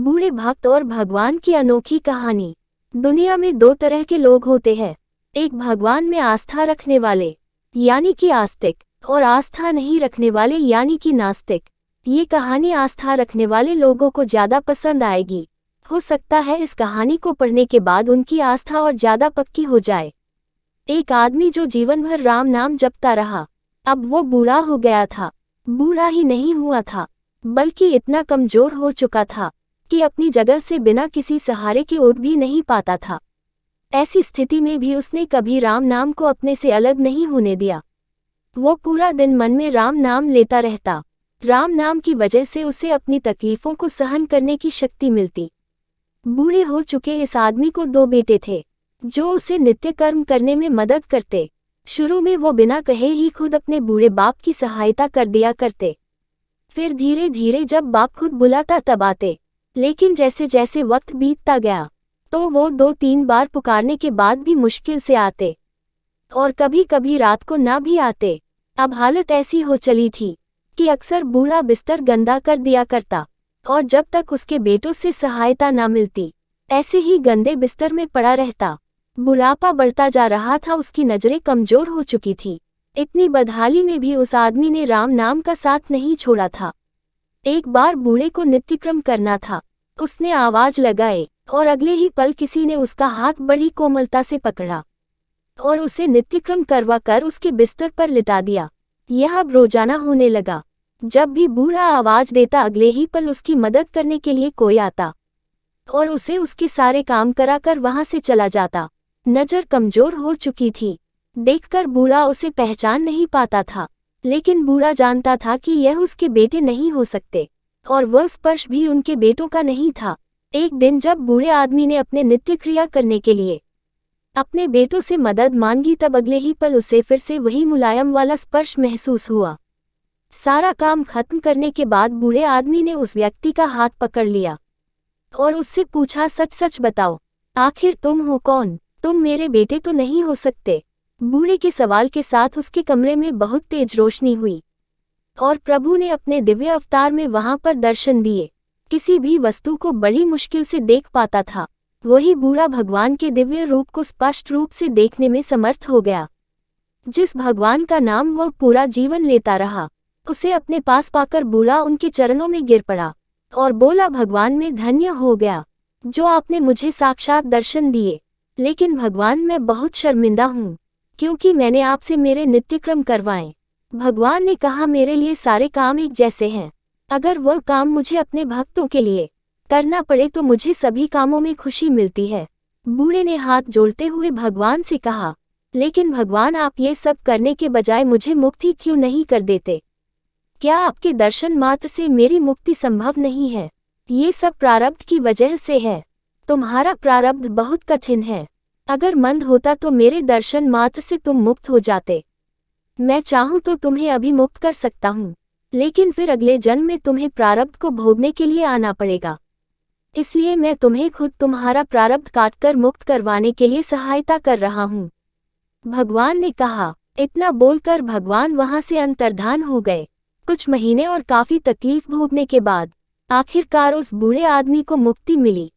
बूढ़े भक्त और भगवान की अनोखी कहानी। दुनिया में दो तरह के लोग होते हैं, एक भगवान में आस्था रखने वाले यानी कि आस्तिक, और आस्था नहीं रखने वाले यानी कि नास्तिक। ये कहानी आस्था रखने वाले लोगों को ज्यादा पसंद आएगी। हो सकता है इस कहानी को पढ़ने के बाद उनकी आस्था और ज्यादा पक्की हो जाए। एक आदमी जो जीवन भर राम नाम जपता रहा, अब वो बूढ़ा हो गया था। बूढ़ा ही नहीं हुआ था, बल्कि इतना कमजोर हो चुका था कि अपनी जगह से बिना किसी सहारे के उठ भी नहीं पाता था। ऐसी स्थिति में भी उसने कभी राम नाम को अपने से अलग नहीं होने दिया। वो पूरा दिन मन में राम नाम लेता रहता। राम नाम की वजह से उसे अपनी तकलीफों को सहन करने की शक्ति मिलती। बूढ़े हो चुके इस आदमी को दो बेटे थे जो उसे नित्य कर्म करने में मदद करते। शुरू में वो बिना कहे ही खुद अपने बूढ़े बाप की सहायता कर दिया करते। फिर धीरे धीरे जब बाप खुद बुलाता तब आते, लेकिन जैसे जैसे वक्त बीतता गया तो वो 2-3 बार पुकारने के बाद भी मुश्किल से आते, और कभी कभी रात को ना भी आते। अब हालत ऐसी हो चली थी कि अक्सर बूढ़ा बिस्तर गंदा कर दिया करता, और जब तक उसके बेटों से सहायता ना मिलती ऐसे ही गंदे बिस्तर में पड़ा रहता। बुढ़ापा बढ़ता जा रहा था, उसकी नजरें कमजोर हो चुकी थी। इतनी बदहाली में भी उस आदमी ने राम नाम का साथ नहीं छोड़ा था। एक बार बूढ़े को नित्यक्रम करना था। उसने आवाज लगाई और अगले ही पल किसी ने उसका हाथ बड़ी कोमलता से पकड़ा और उसे नित्यक्रम करवा कर उसके बिस्तर पर लिटा दिया। यह अब रोजाना होने लगा। जब भी बूढ़ा आवाज देता अगले ही पल उसकी मदद करने के लिए कोई आता और उसे उसके सारे काम कराकर वहां से चला जाता। नजर कमजोर हो चुकी थी, देखकर बूढ़ा उसे पहचान नहीं पाता था, लेकिन बूढ़ा जानता था कि यह उसके बेटे नहीं हो सकते, और वह स्पर्श भी उनके बेटों का नहीं था। एक दिन जब बूढ़े आदमी ने अपने नित्य क्रिया करने के लिए अपने बेटों से मदद मांगी तब अगले ही पल उसे फिर से वही मुलायम वाला स्पर्श महसूस हुआ। सारा काम खत्म करने के बाद बूढ़े आदमी ने उस व्यक्ति का हाथ पकड़ लिया और उससे पूछा, सच सच बताओ, आखिर तुम हो कौन? तुम मेरे बेटे तो नहीं हो सकते। बूढ़े के सवाल के साथ उसके कमरे में बहुत तेज रोशनी हुई और प्रभु ने अपने दिव्य अवतार में वहां पर दर्शन दिए। किसी भी वस्तु को बड़ी मुश्किल से देख पाता था, वही बूढ़ा भगवान के दिव्य रूप को स्पष्ट रूप से देखने में समर्थ हो गया। जिस भगवान का नाम वह पूरा जीवन लेता रहा, उसे अपने पास पाकर बूढ़ा उनके चरणों में गिर पड़ा और बोला, भगवान मैं धन्य हो गया जो आपने मुझे साक्षात दर्शन दिए। लेकिन भगवान मैं बहुत शर्मिंदा हूँ क्योंकि मैंने आपसे मेरे नित्यक्रम करवाए। भगवान ने कहा, मेरे लिए सारे काम एक जैसे हैं। अगर वह काम मुझे अपने भक्तों के लिए करना पड़े तो मुझे सभी कामों में खुशी मिलती है। बूढ़े ने हाथ जोड़ते हुए भगवान से कहा, लेकिन भगवान आप ये सब करने के बजाय मुझे मुक्ति क्यों नहीं कर देते? क्या आपके दर्शन मात्र से मेरी मुक्ति संभव नहीं है? ये सब प्रारब्ध की वजह से है। तुम्हारा प्रारब्ध बहुत कठिन है। अगर मंद होता तो मेरे दर्शन मात्र से तुम मुक्त हो जाते। मैं चाहूं तो तुम्हें अभी मुक्त कर सकता हूं, लेकिन फिर अगले जन्म में तुम्हें प्रारब्ध को भोगने के लिए आना पड़ेगा। इसलिए मैं तुम्हें खुद तुम्हारा प्रारब्ध काटकर मुक्त करवाने के लिए सहायता कर रहा हूं। भगवान ने कहा। इतना बोलकर भगवान वहां से अंतर्धान हो गए। कुछ महीने और काफी तकलीफ भोगने के बाद आखिरकार उस बूढ़े आदमी को मुक्ति मिली।